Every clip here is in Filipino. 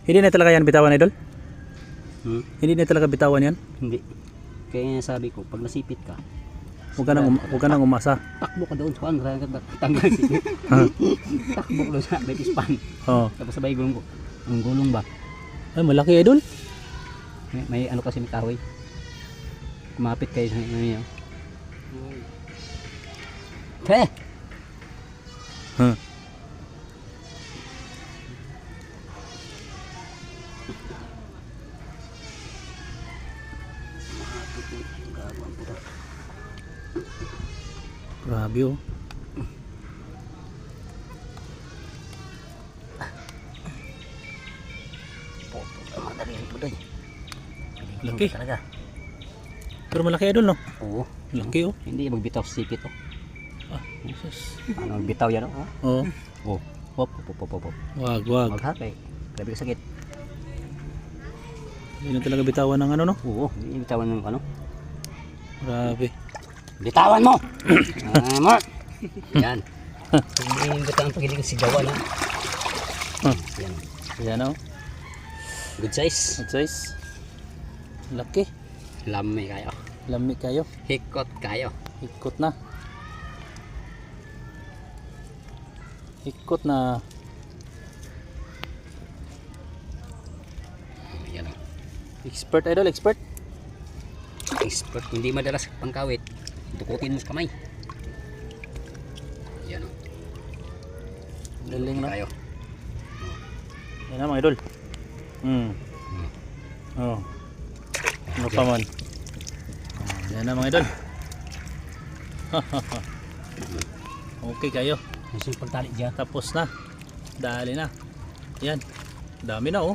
Hindi na talaga yan bitawan, idol? Hindi na talaga bitawan yan? Hindi. Kaya sabi ko, pag nasipit ka, Huwag ka nang umasa. takbo ka doon. Saan? Tanggal sipit. Takbo ka doon sa baby span. Oo. Tapos sabay gulong ko. Ang gulong ba? Ay, malaki, idol. May ano kasi may kahoy. Kumapit kayo sa ano niyo. Te! Huh. Grabe oh. Laki. Talaga. Pero malaki, idol, no? Oo. Laki oh. Hindi magbitaw sa sipit oh. Ah, Jesus. Ano magbitaw yan oh. Oo. Oh. Hop, hop, hop, hop, hop. Wag. Wag ha, kay grabe ka sakit. Hindi na talaga bitawan ng ano, no? Oo, bitawan ng ano. Grabe. Bitawan mo! Mo! Yan. Hindi bitawan pagiling sigawan ha. Yan. Yan oh. Good size. Good size. Laki. Lami kayo. Lami kayo. Hikot kayo. Ikot na. Ikot na. Yan oh. Expert, idol, expert. Expert. Hindi madalas pangkawit. Dukutin mo sa kamay. Yan oh. Galing no. Kayo. Yan na mga idol. Oh. Ano pa man. Yan na mga idol. Okay kayo. Yung pagtali dyan. Tapos na. Dali na. Yan. Dami na oh.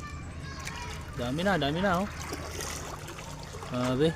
Dami na oh. Sabi.